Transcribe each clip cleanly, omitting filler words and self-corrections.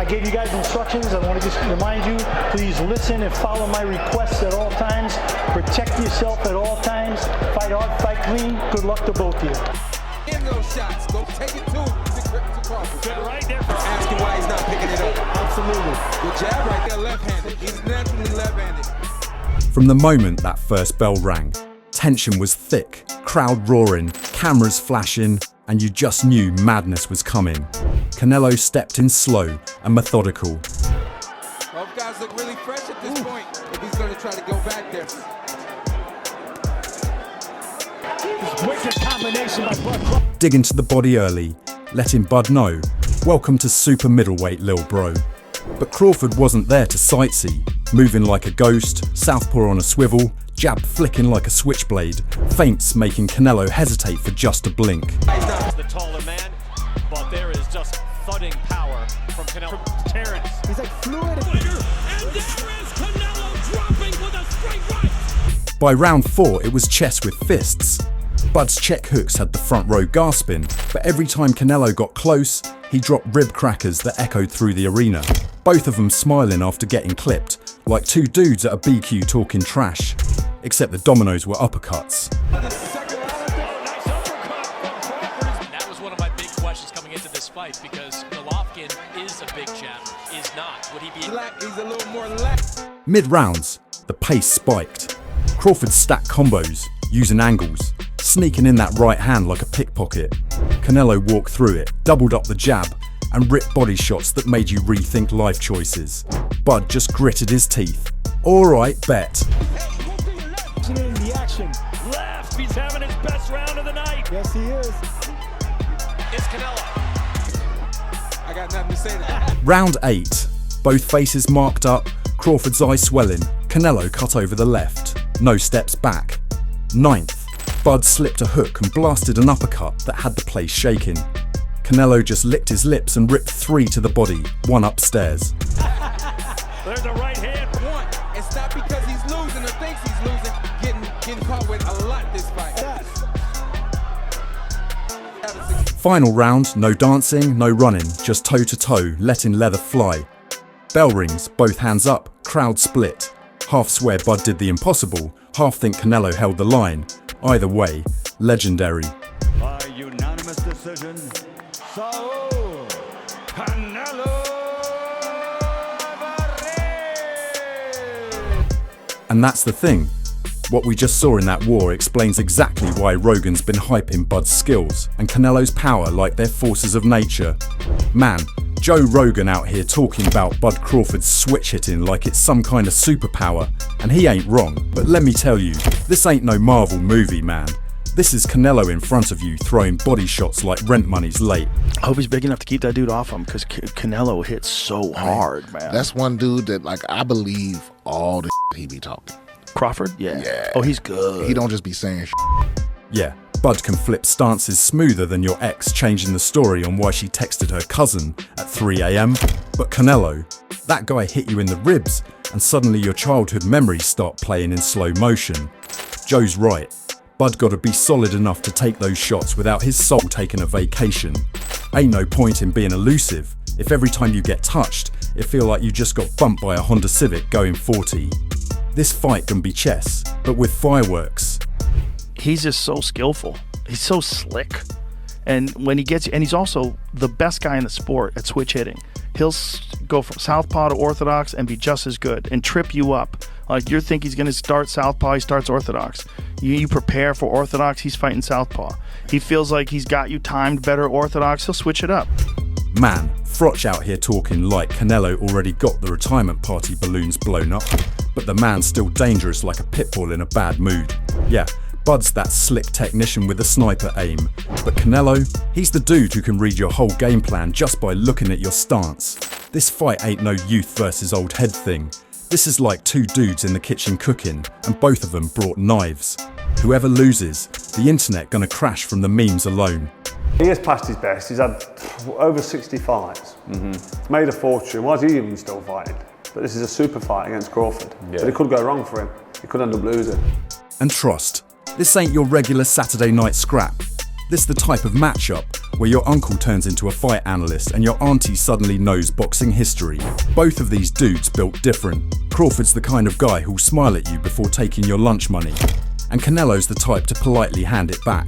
gave you guys instructions. I want to just remind you, please listen and follow my requests at all times. Protect yourself at all times. Fight hard, fight clean. Good luck to both of you. In those shots, go take it to Crawford. Good right there. Asking why he's not picking it up. Absolutely. Good jab right there, left-handed. He's naturally left-handed. From the moment that first bell rang, tension was thick, crowd roaring, cameras flashing, and you just knew madness was coming. Canelo stepped in slow and methodical. Both guys look really fresh at this point if he's going to try to go back there. Wicked combination by Bud. Dig into the body early, letting Bud know, welcome to super middleweight, lil bro. But Crawford wasn't there to sightsee, moving like a ghost, southpaw on a swivel, jab flicking like a switchblade, feints making Canelo hesitate for just a blink. He's the taller man, but there is just thudding power from Canelo. From Terence. He's like fluid. And there is Canelo dropping with a straight right. By round 4, it was chess with fists. Bud's check hooks had the front row gasping, but every time Canelo got close, he dropped rib crackers that echoed through the arena. Both of them smiling after getting clipped, like two dudes at a BQ talking trash. Except the dominoes were uppercuts. That was one of my big questions coming into this fight, because Golovkin is a big jab, is not. Would he be? He's a little more lax. Mid-rounds, the pace spiked. Crawford stacked combos, using angles, sneaking in that right hand like a pickpocket. Canelo walked through it, doubled up the jab, and ripped body shots that made you rethink life choices. Bud just gritted his teeth. Alright, bet. In the action. Left, he's having his best round of the night. Yes, he is. It's Canelo. I got nothing to say to that. Round 8. Both faces marked up, Crawford's eye swelling. Canelo cut over the left. No steps back. 9th. Bud slipped a hook and blasted an uppercut that had the place shaking. Canelo just licked his lips and ripped 3 to the body, 1 upstairs. There's a right hand. One, it's not because he's losing or thinks he's losing, getting caught with a lot this fight. Final round, no dancing, no running, just toe to toe, letting leather fly. Bell rings, both hands up, crowd split. Half swear Bud did the impossible, half think Canelo held the line. Either way, legendary. By unanimous decision, Saul Canelo Alvarez. And that's the thing. What we just saw in that war explains exactly why Rogan's been hyping Bud's skills and Canelo's power like they're forces of nature. Man, Joe Rogan out here talking about Bud Crawford's switch hitting like it's some kind of superpower, and he ain't wrong. But let me tell you, this ain't no Marvel movie, man. This is Canelo in front of you throwing body shots like rent money's late. I hope he's big enough to keep that dude off him, because Canelo hits so hard, man. That's one dude that, like, I believe all the he be talking. Crawford? Yeah. Yeah. Oh, he's good. He don't just be saying Yeah, Bud can flip stances smoother than your ex changing the story on why she texted her cousin at 3 AM. But Canelo, that guy hit you in the ribs and suddenly your childhood memories start playing in slow motion. Joe's right. Bud gotta be solid enough to take those shots without his soul taking a vacation. Ain't no point in being elusive if every time you get touched, it feel like you just got bumped by a Honda Civic going 40. This fight can be chess, but with fireworks. He's just so skillful. He's so slick. And when he gets, and he's also the best guy in the sport at switch hitting. He'll go from southpaw to orthodox and be just as good and trip you up. Like you think he's going to start southpaw, he starts orthodox. You prepare for orthodox, he's fighting southpaw. He feels like he's got you timed better orthodox, he'll switch it up. Man, Frotch out here talking like Canelo already got the retirement party balloons blown up, but the man's still dangerous like a pit bull in a bad mood. Yeah, Bud's that slick technician with a sniper aim, but Canelo, he's the dude who can read your whole game plan just by looking at your stance. This fight ain't no youth versus old head thing. This is like two dudes in the kitchen cooking, and both of them brought knives. Whoever loses, the internet gonna crash from the memes alone. He has passed his best. He's had over 60 fights. He's made a fortune. Why is he even still fighting? But this is a super fight against Crawford. Yeah. But it could go wrong for him. He could end up losing. And trust, this ain't your regular Saturday night scrap. This the type of matchup where your uncle turns into a fight analyst and your auntie suddenly knows boxing history. Both of these dudes built different. Crawford's the kind of guy who'll smile at you before taking your lunch money, and Canelo's the type to politely hand it back.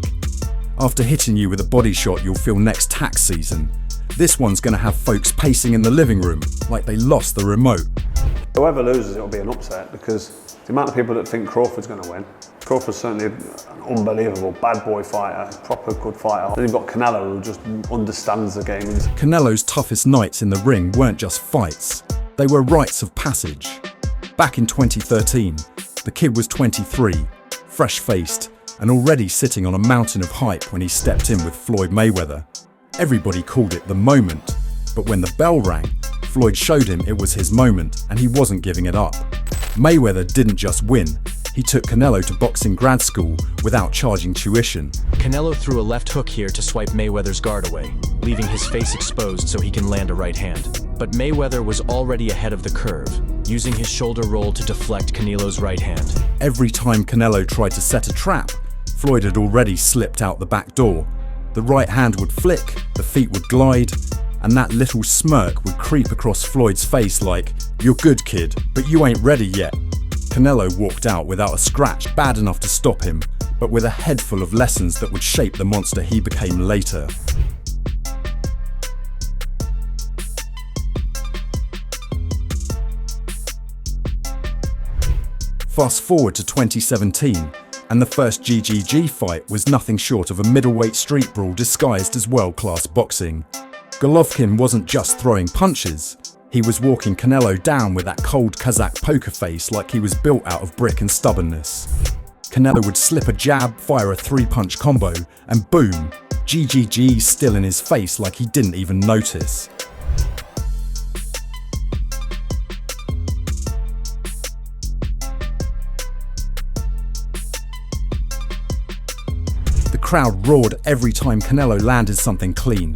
After hitting you with a body shot you'll feel next tax season, this one's gonna have folks pacing in the living room like they lost the remote. Whoever loses, it'll be an upset, because the amount of people that think Crawford's going to win. Crawford's certainly an unbelievable bad boy fighter, proper good fighter. Then you've got Canelo, who just understands the game. Canelo's toughest nights in the ring weren't just fights, they were rites of passage. Back in 2013, the kid was 23, fresh-faced, and already sitting on a mountain of hype when he stepped in with Floyd Mayweather. Everybody called it the moment, but when the bell rang, Floyd showed him it was his moment and he wasn't giving it up. Mayweather didn't just win, he took Canelo to boxing grad school without charging tuition. Canelo threw a left hook here to swipe Mayweather's guard away, leaving his face exposed so he can land a right hand. But Mayweather was already ahead of the curve, using his shoulder roll to deflect Canelo's right hand. Every time Canelo tried to set a trap, Floyd had already slipped out the back door. The right hand would flick, the feet would glide, and that little smirk would creep across Floyd's face like, "You're good, kid, but you ain't ready yet." Canelo walked out without a scratch bad enough to stop him, but with a head full of lessons that would shape the monster he became later. Fast forward to 2017, and the first GGG fight was nothing short of a middleweight street brawl disguised as world-class boxing. Golovkin wasn't just throwing punches, he was walking Canelo down with that cold Kazakh poker face like he was built out of brick and stubbornness. Canelo would slip a jab, fire a three-punch combo, and boom, GGG still in his face like he didn't even notice. The crowd roared every time Canelo landed something clean.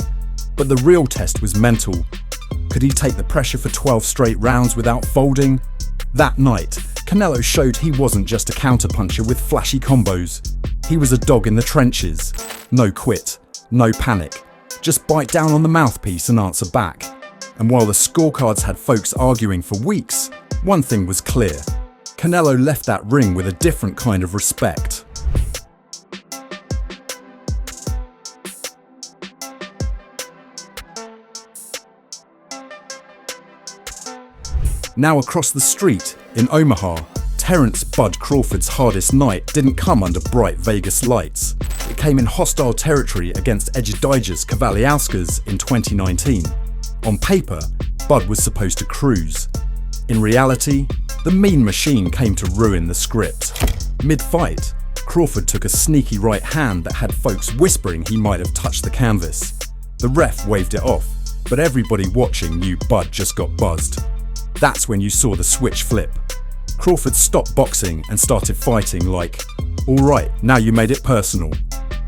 But the real test was mental. Could he take the pressure for 12 straight rounds without folding? That night, Canelo showed he wasn't just a counterpuncher with flashy combos. He was a dog in the trenches. No quit, no panic. Just bite down on the mouthpiece and answer back. And while the scorecards had folks arguing for weeks, one thing was clear. Canelo left that ring with a different kind of respect. Now across the street, in Omaha, Terence "Bud" Crawford's hardest night didn't come under bright Vegas lights. It came in hostile territory against Ejidijas Kavaliauskas in 2019. On paper, Bud was supposed to cruise. In reality, the mean machine came to ruin the script. Mid-fight, Crawford took a sneaky right hand that had folks whispering he might have touched the canvas. The ref waved it off, but everybody watching knew Bud just got buzzed. That's when you saw the switch flip. Crawford stopped boxing and started fighting like, "Alright, now you made it personal."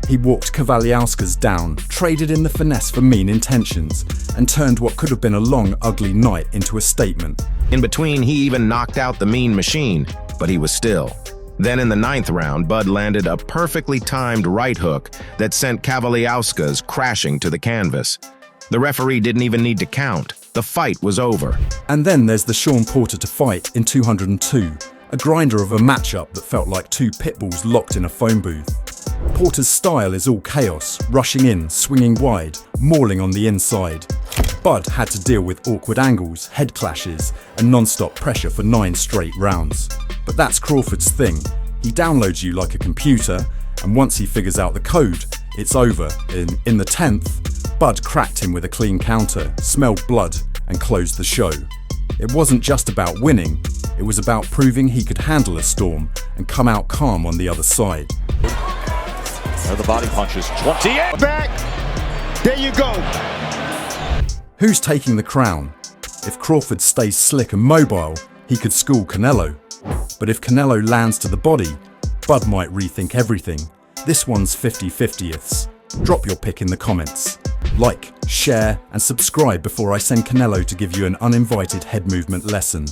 He walked Kavaliauskas down, traded in the finesse for mean intentions, and turned what could have been a long, ugly night into a statement. In between, he even knocked out the mean machine, but he was still. Then in the 9th round, Bud landed a perfectly timed right hook that sent Kavaliauskas crashing to the canvas. The referee didn't even need to count. The fight was over. And then there's the Sean Porter to fight in 202, a grinder of a matchup that felt like two pit bulls locked in a phone booth. Porter's style is all chaos, rushing in, swinging wide, mauling on the inside. Bud had to deal with awkward angles, head clashes, and non-stop pressure for 9 straight rounds. But that's Crawford's thing. He downloads you like a computer, and once he figures out the code, it's over. In the 10th, Bud cracked him with a clean counter, smelled blood, and closed the show. It wasn't just about winning, it was about proving he could handle a storm and come out calm on the other side. There the body punches, 28! Back! There you go! Who's taking the crown? If Crawford stays slick and mobile, he could school Canelo. But if Canelo lands to the body, Bud might rethink everything. This one's 50-50ths. Drop your pick in the comments. Like, share, and subscribe before I send Canelo to give you an uninvited head movement lesson.